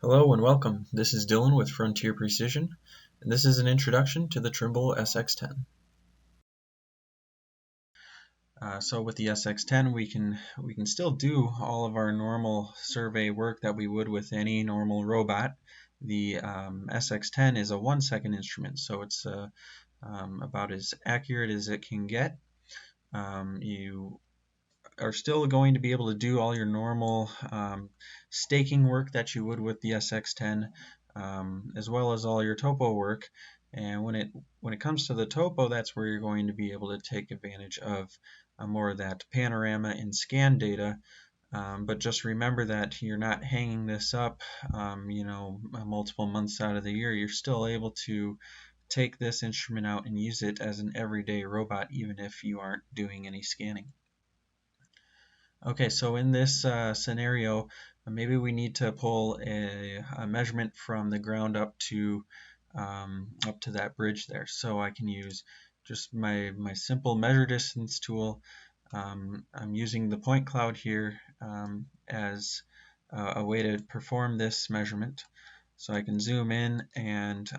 Hello and welcome. This is Dylan with Frontier Precision, and this is an introduction to the Trimble SX10. So with the SX10, we can still do all of our normal survey work that we would with any normal robot. The SX10 is a 1-second instrument, so it's about as accurate as it can get. You are still going to be able to do all your normal staking work that you would with the SX10, as well as all your topo work. And when it comes to the topo, that's where you're going to be able to take advantage of more of that panorama and scan data. But just remember that you're not hanging this up, multiple months out of the year. You're still able to take this instrument out and use it as an everyday robot, even if you aren't doing any scanning. Okay, so in this scenario, maybe we need to pull a measurement from the ground up to that bridge there. So I can use just my simple measure distance tool. I'm using the point cloud here as a way to perform this measurement. So I can zoom in and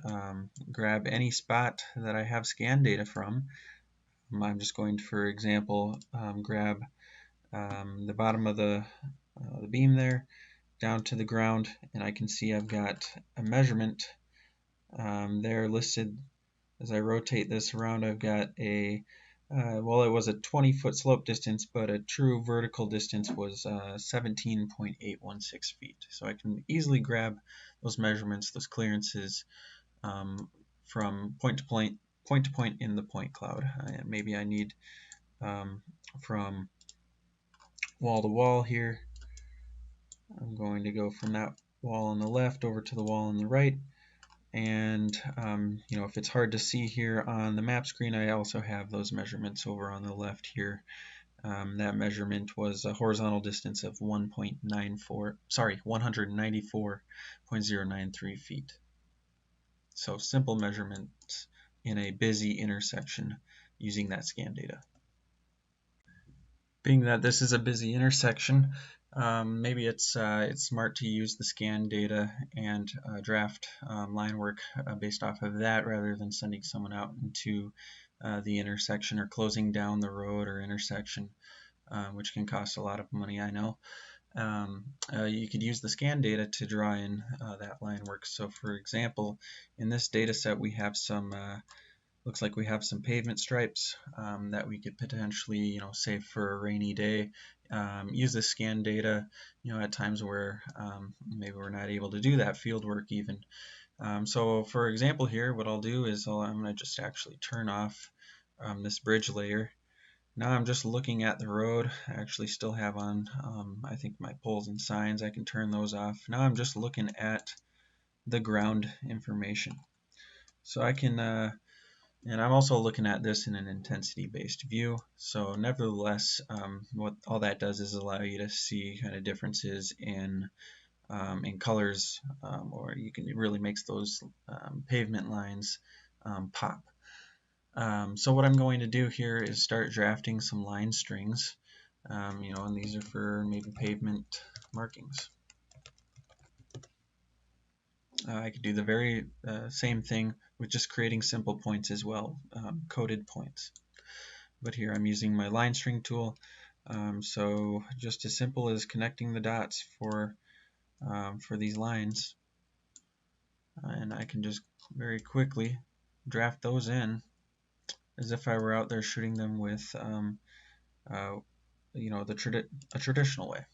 grab any spot that I have scan data from. I'm just going to, for example, grab the bottom of the beam there down to the ground, and I can see I've got a measurement there listed. As I rotate this around, I've got a well, it was a 20-foot slope distance, but a true vertical distance was 17.816 feet. So I can easily grab those measurements, those clearances, from point to point in the point cloud. Maybe I need from wall to wall here. I'm going to go from that wall on the left over to the wall on the right. And if it's hard to see here on the map screen, I also have those measurements over on the left here. That measurement was a horizontal distance of 194.093 feet. So simple measurements in a busy intersection using that scan data. Being that this is a busy intersection, maybe it's smart to use the scan data and draft line work based off of that, rather than sending someone out into the intersection or closing down the road or intersection, which can cost a lot of money, I know. You could use the scan data to draw in that line work. So for example, in this data set we have some looks like we have some pavement stripes that we could potentially, save for a rainy day. Use the scan data, at times where maybe we're not able to do that field work even. So for example here, what I'll do is I'm going to just actually turn off this bridge layer. Now I'm just looking at the road. I actually still have on, I think, my poles and signs. I can turn those off. Now I'm just looking at the ground information. So I can and I'm also looking at this in an intensity-based view. So nevertheless, what all that does is allow you to see kind of differences in colors, or you can really make those pavement lines pop. So what I'm going to do here is start drafting some line strings, and these are for maybe pavement markings. I could do the very same thing with just creating simple points as well, coded points. But here I'm using my line string tool, so just as simple as connecting the dots for these lines, and I can just very quickly draft those in as if I were out there shooting them with a traditional way.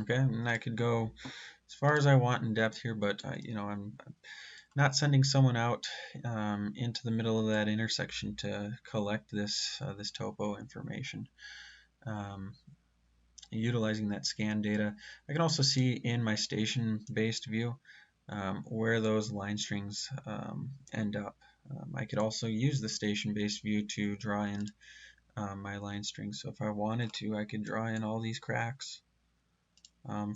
Okay, and I could go as far as I want in depth here, but I'm not sending someone out into the middle of that intersection to collect this topo information. Utilizing that scan data, I can also see in my station-based view where those line strings end up. I could also use the station-based view to draw in my line strings. So if I wanted to, I could draw in all these cracks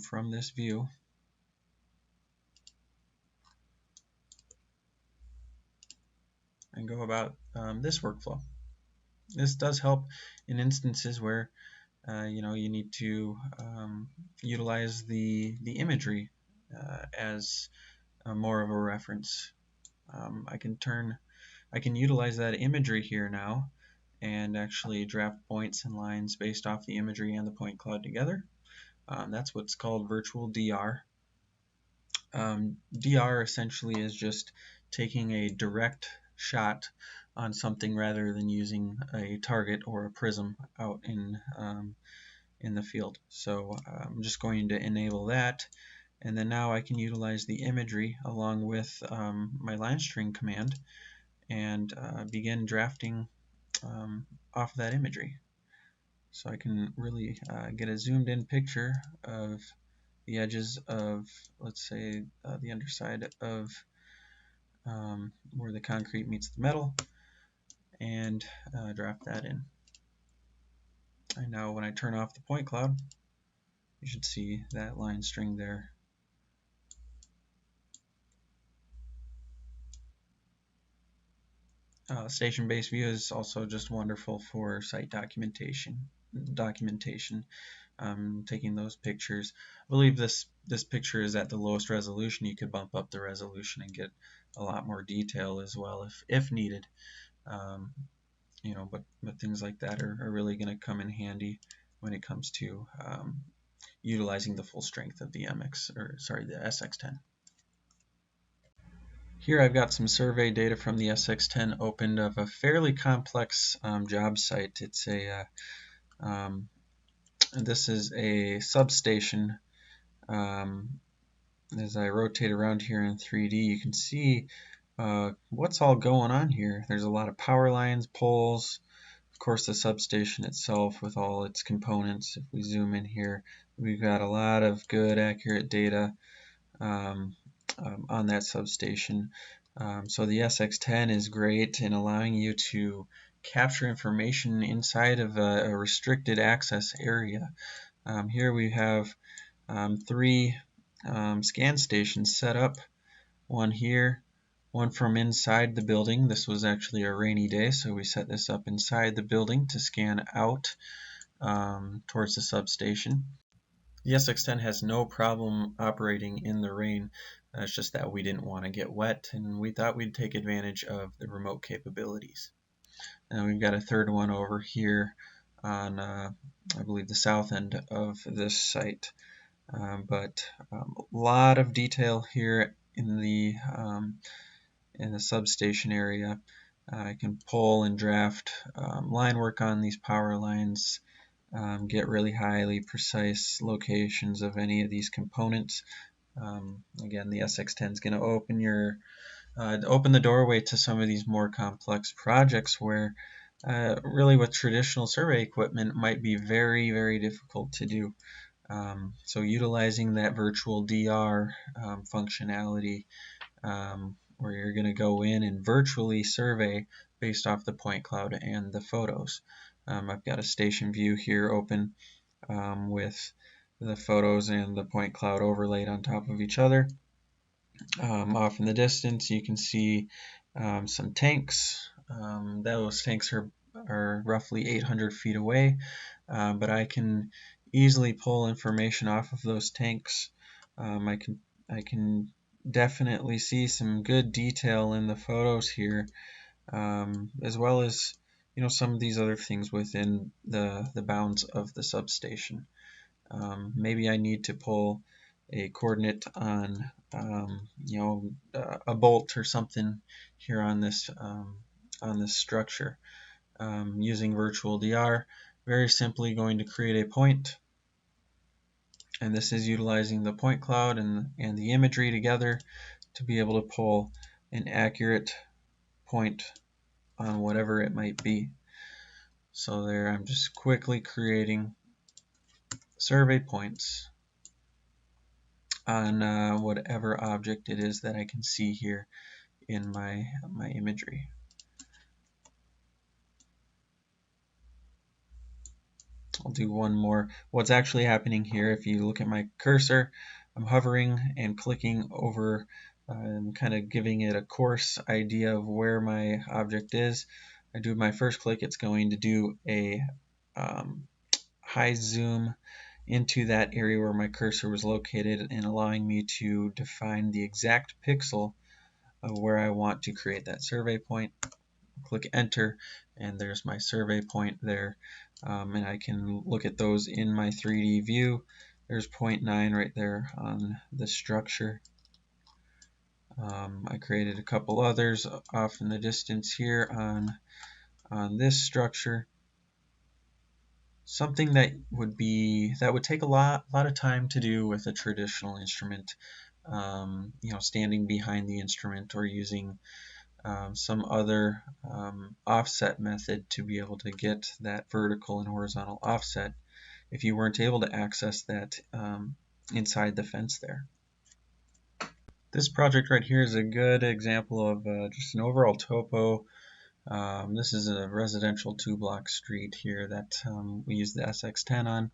from this view. and go about this workflow. This does help in instances where you need to utilize the imagery as more of a reference. I can utilize that imagery here now and actually draft points and lines based off the imagery and the point cloud together. That's what's called virtual DR. DR essentially is just taking a direct shot on something rather than using a target or a prism out in the field. So I'm just going to enable that, and then now I can utilize the imagery along with my line string command and begin drafting off of that imagery. So I can really get a zoomed in picture of the edges of, let's say, the underside of where the concrete meets the metal, and draft that in. And now when I turn off the point cloud, you should see that line string there. Station-based view is also just wonderful for site documentation, taking those pictures. I believe this picture is at the lowest resolution. You could bump up the resolution and get a lot more detail as well if needed. But things like that are really going to come in handy when it comes to utilizing the full strength of the the SX10. Here I've got some survey data from the SX10 opened of a fairly complex job site. This is a substation. As I rotate around here in 3D, you can see what's all going on here. There's a lot of power lines, poles, of course the substation itself with all its components. If we zoom in here, we've got a lot of good, accurate data on that substation. So the SX10 is great in allowing you to capture information inside of a restricted access area. Here we have 3 scan stations set up, one here, one from inside the building. This was actually a rainy day, so we set this up inside the building to scan out towards the substation. The SX10 has no problem operating in the rain. It's just that we didn't want to get wet, and we thought we'd take advantage of the remote capabilities. And we've got a third one over here on, I believe, the south end of this site. But a lot of detail here in the substation area. I can pull and draft line work on these power lines, get really highly precise locations of any of these components. Again, the SX10 is going to open the doorway to some of these more complex projects where really with traditional survey equipment might be very, very difficult to do. So utilizing that virtual DR functionality where you're going to go in and virtually survey based off the point cloud and the photos. I've got a station view here open with the photos and the point cloud overlaid on top of each other. Off in the distance you can see some tanks. Those tanks are roughly 800 feet away, but I can easily pull information off of those tanks. I can definitely see some good detail in the photos here, as well as some of these other things within the bounds of the substation. Maybe I need to pull a coordinate on a bolt or something here on this structure. Using virtual DR, very simply going to create a point, and this is utilizing the point cloud and the imagery together to be able to pull an accurate point on whatever it might be. So there I'm just quickly creating survey points on whatever object it is that I can see here in my imagery. I'll do one more. What's actually happening here, if you look at my cursor, I'm hovering and clicking over I'm kind of giving it a coarse idea of where my object is. I do my first click, it's going to do a high zoom into that area where my cursor was located and allowing me to define the exact pixel of where I want to create that survey point. Click enter and there's my survey point there, and I can look at those in my 3D view. There's 0.9 right there on the structure. I created a couple others off in the distance here on this structure. Something that would take a lot of time to do with a traditional instrument, standing behind the instrument or using some other offset method to be able to get that vertical and horizontal offset if you weren't able to access that inside the fence there. This project right here is a good example of just an overall topo. This is a residential 2-block street here that we used the SX10 on.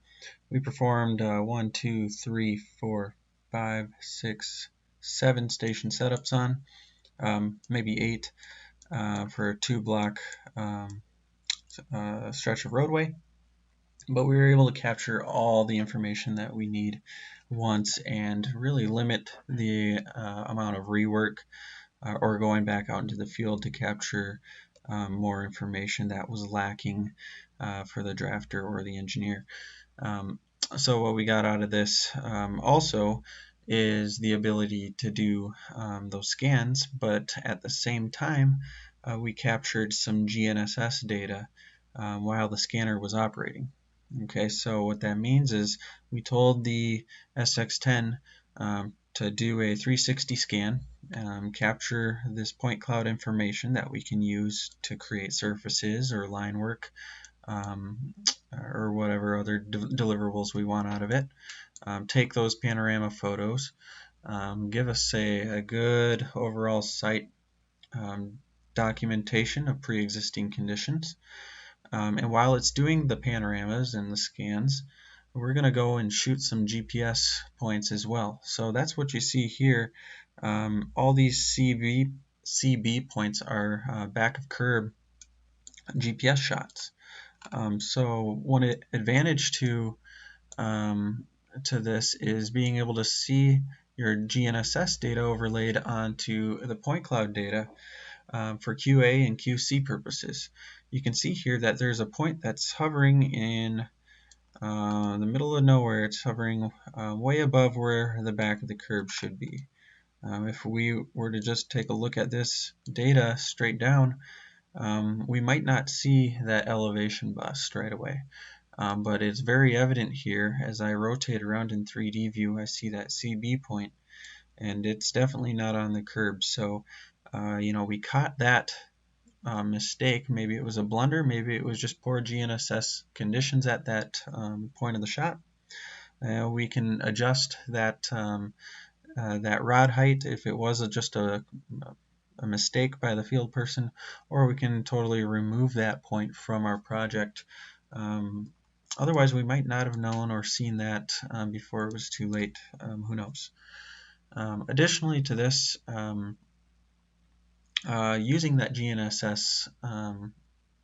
We performed 1, 2, 3, 4, 5, 6, 7 station setups on, maybe 8 for a 2-block stretch of roadway. But we were able to capture all the information that we need once and really limit the amount of rework or going back out into the field to capture more information that was lacking for the drafter or the engineer. So what we got out of this also is the ability to do those scans, but at the same time we captured some GNSS data while the scanner was operating. Okay, so what that means is we told the SX10 to do a 360 scan, capture this point cloud information that we can use to create surfaces or line work or whatever other deliverables we want out of it. Take those panorama photos, give us a good overall site documentation of pre-existing conditions. And while it's doing the panoramas and the scans, we're going to go and shoot some GPS points as well. So that's what you see here. All these CB points are back of curb GPS shots. So one advantage to this is being able to see your GNSS data overlaid onto the point cloud data for QA and QC purposes. You can see here that there's a point that's hovering in the middle of nowhere. It's hovering way above where the back of the curb should be. If we were to just take a look at this data straight down, we might not see that elevation bust right away. But it's very evident here as I rotate around in 3D view. I see that CB point, and it's definitely not on the curb. So we caught that mistake. Maybe it was a blunder, maybe it was just poor GNSS conditions at that point of the shot. We can adjust that that rod height if it was just a mistake by the field person, or we can totally remove that point from our project. Otherwise we might not have known or seen that before it was too late. Who knows? Additionally to this, using that GNSS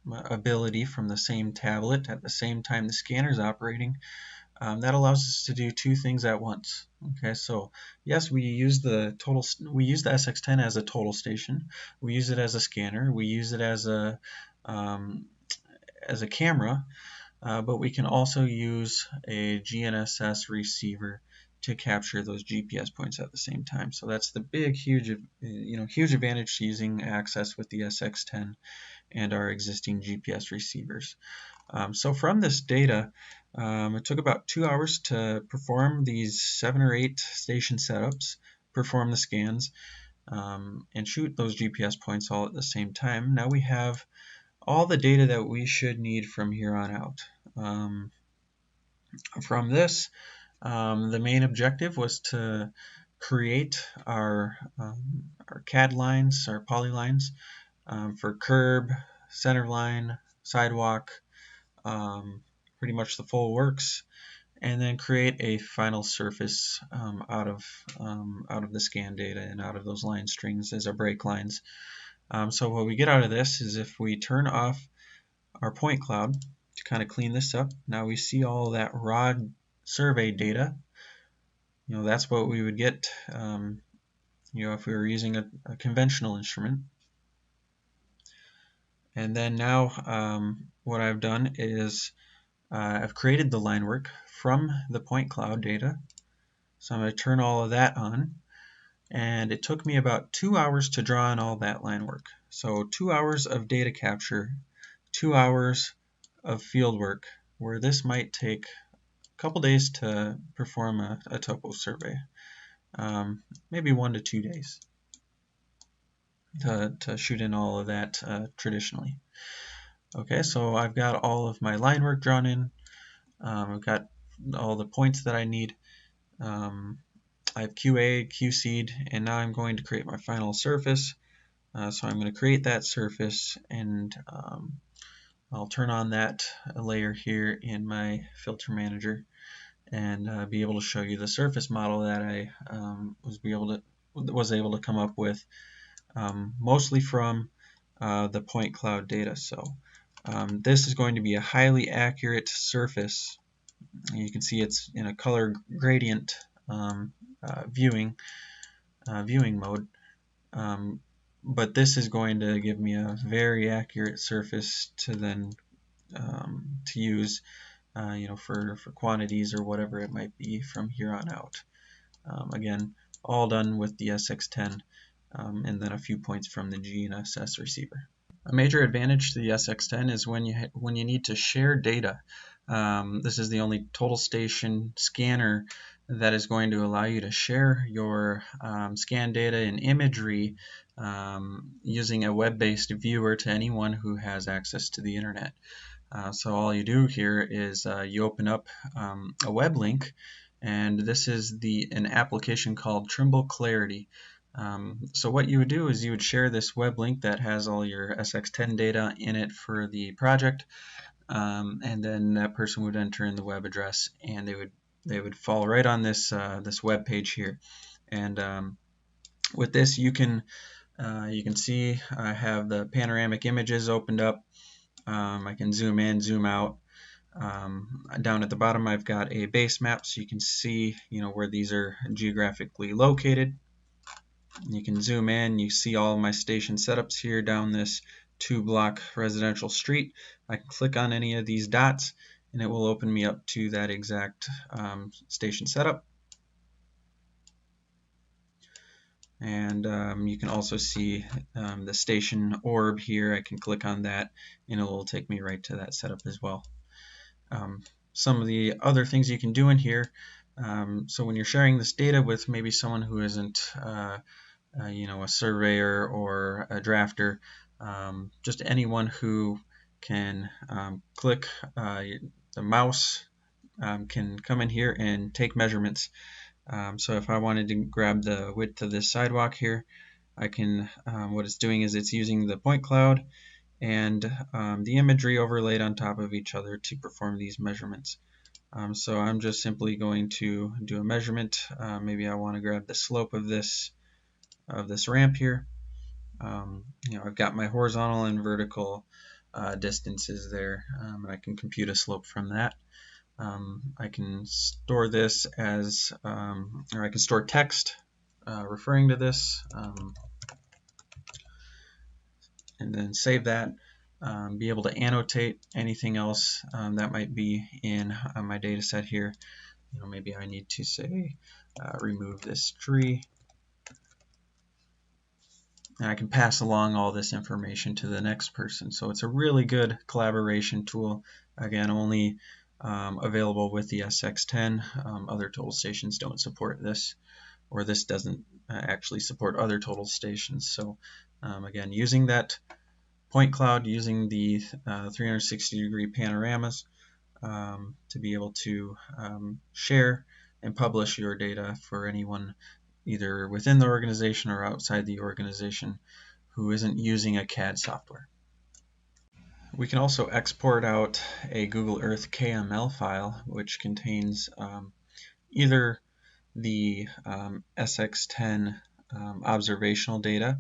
ability from the same tablet at the same time the scanner is operating, that allows us to do two things at once. Okay, so yes, we use the SX10 as a total station. We use it as a scanner. We use it as a camera, but we can also use a GNSS receiver to capture those GPS points at the same time. So that's the big, huge advantage to using access with the SX10 and our existing GPS receivers. So from this data, it took about 2 hours to perform these 7 or 8 station setups, perform the scans, and shoot those GPS points all at the same time. Now we have all the data that we should need from here on out. From this, the main objective was to create our CAD lines, our polylines for curb, center line, sidewalk, pretty much the full works. and then create a final surface out of the scan data and out of those line strings as our break lines. So what we get out of this is if we turn off our point cloud to kind of clean this up, now we see all that raw survey data. That's what we would get if we were using a conventional instrument. And then now what I've done is I've created the line work from the point cloud data. So I'm going to turn all of that on. And it took me about 2 hours to draw on all that line work. So 2 hours of data capture, 2 hours of field work, where this might take a couple days to perform a topo survey. Maybe 1 to 2 days to shoot in all of that traditionally. Okay, so I've got all of my line work drawn in. I've got all the points that I need. I have QA, QC'd, and now I'm going to create my final surface. So I'm going to create that surface, and I'll turn on that layer here in my filter manager and be able to show you the surface model that I was able to come up with, mostly from the point cloud data. So this is going to be a highly accurate surface. You can see it's in a color gradient viewing mode, but this is going to give me a very accurate surface to then to use for quantities or whatever it might be from here on out. Again, all done with the SX10 and then a few points from the GNSS receiver. A major advantage to the SX10 is when you need to share data. This is the only total station scanner that is going to allow you to share your scan data and imagery using a web-based viewer to anyone who has access to the internet. So all you do here is you open up a web link, and this is an application called Trimble Clarity. So what you would do is you would share this web link that has all your SX10 data in it for the project, and then that person would enter in the web address, and they would fall right on this this web page here. And with this, you can see I have the panoramic images opened up. I can zoom in, zoom out. Down at the bottom, I've got a base map, so you can see where these are geographically located. You can zoom in, you see all my station setups here down this 2-block residential street. I can click on any of these dots and it will open me up to that exact station setup. And you can also see the station orb here. I can click on that and it will take me right to that setup as well. Some of the other things you can do in here, so when you're sharing this data with maybe someone who isn't a surveyor or a drafter, just anyone who can click the mouse can come in here and take measurements. So if I wanted to grab the width of this sidewalk here, I can, what it's doing is it's using the point cloud and the imagery overlaid on top of each other to perform these measurements. So I'm just simply going to do a measurement. Maybe I want to grab the slope of this ramp here. I've got my horizontal and vertical distances there, and I can compute a slope from that. I can store this as, or I can store text referring to this, and then save that. Be able to annotate anything else that might be in my data set here. Maybe I need to say remove this tree. And I can pass along all this information to the next person. So it's a really good collaboration tool. Again, only available with the SX10. Other total stations don't support this, or this doesn't actually support other total stations. So again, using that point cloud, using the 360-degree panoramas to be able to share and publish your data for anyone either within the organization or outside the organization who isn't using a CAD software. We can also export out a Google Earth KML file, which contains either the SX10 observational data,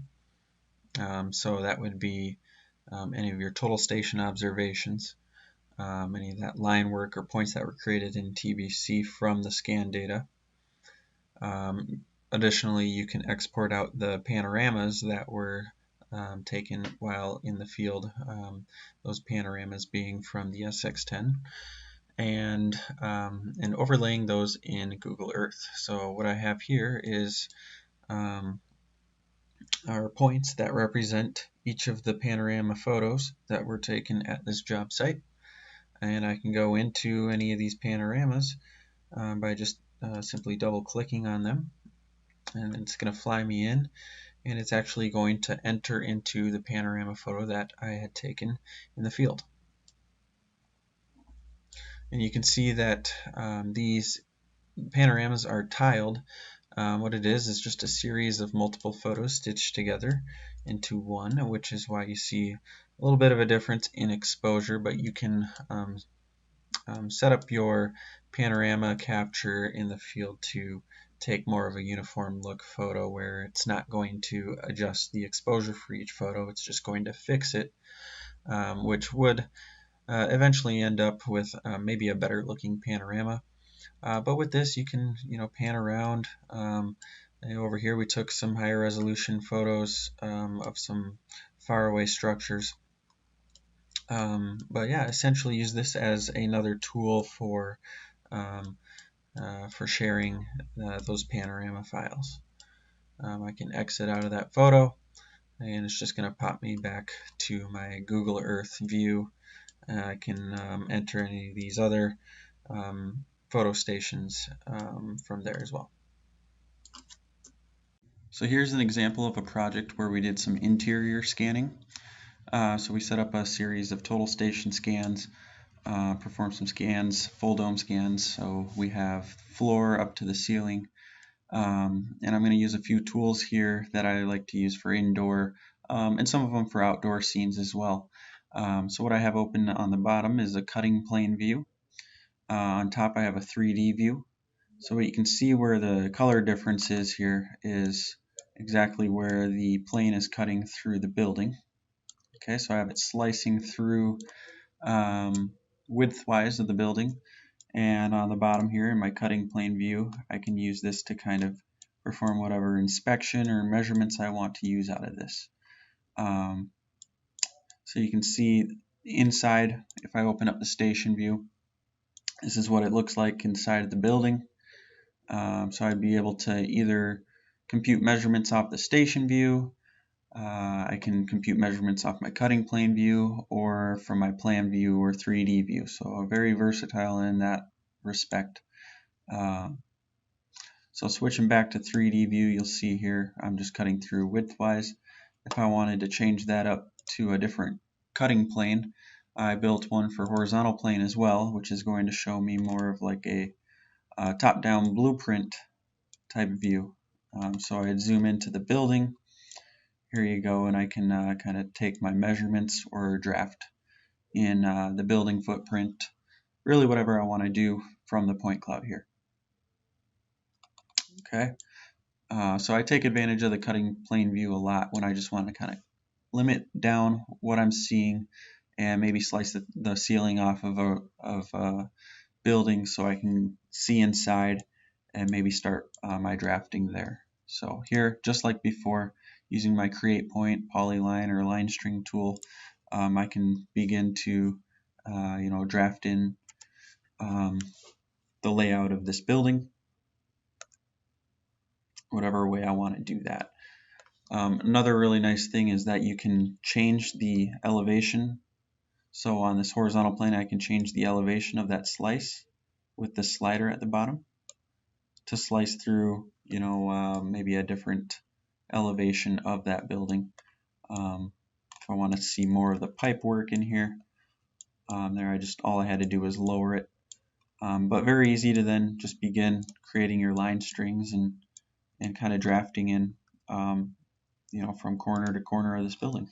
so that would be any of your total station observations, any of that line work or points that were created in TBC from the scan data. Additionally, you can export out the panoramas that were taken while in the field, those panoramas being from the SX10, and overlaying those in Google Earth. So what I have here is our points that represent each of the panorama photos that were taken at this job site, and I can go into any of these panoramas by just simply double clicking on them, and it's going to fly me in, and it's actually going to enter into the panorama photo that I had taken in the field. And you can see that these panoramas are tiled. What it is just a series of multiple photos stitched together into one, which is why you see a little bit of a difference in exposure, but you can set up your panorama capture in the field to take more of a uniform look photo where it's not going to adjust the exposure for each photo, it's just going to fix it, which would eventually end up with maybe a better looking panorama. But with this, you can pan around. Over here we took some higher resolution photos of some faraway structures. But yeah, essentially use this as another tool for sharing those panorama files. I can exit out of that photo, and it's just going to pop me back to my Google Earth view. I can enter any of these other photo stations from there as well. So here's an example of a project where we did some interior scanning. So we set up a series of total station scans, perform some scans, full dome scans. So we have floor up to the ceiling. And I'm going to use a few tools here that I like to use for indoor and some of them for outdoor scenes as well. So what I have open on the bottom is a cutting plane view. On top I have a 3D view. So what you can see where the color difference is here is exactly where the plane is cutting through the building. Okay, so I have it slicing through widthwise of the building, and on the bottom here in my cutting plane view, I can use this to kind of perform whatever inspection or measurements I want to use out of this. So you can see inside, if I open up the station view, this is what it looks like inside of the building. So I'd be able to either compute measurements off the station view, I can compute measurements off my cutting plane view, or from my plan view or 3D view. So very versatile in that respect. So switching back to 3D view, you'll see here I'm just cutting through widthwise. If I wanted to change that up to a different cutting plane, I built one for horizontal plane as well, which is going to show me more of like a top-down blueprint type view. So I'd zoom into the building. Here you go, and I can kind of take my measurements or draft in the building footprint, really whatever I want to do from the point cloud here. Okay, so I take advantage of the cutting plane view a lot when I just want to kind of limit down what I'm seeing and maybe slice the ceiling off of a building so I can see inside and maybe start my drafting there. So here, just like before, using my create point, polyline, or line string tool, I can begin to draft in the layout of this building, whatever way I want to do that. Another really nice thing is that you can change the elevation. So on this horizontal plane, I can change the elevation of that slice with the slider at the bottom to slice through, maybe a different elevation of that building. If I want to see more of the pipe work in here, there all I had to do was lower it. But very easy to then just begin creating your line strings and kind of drafting in, from corner to corner of this building.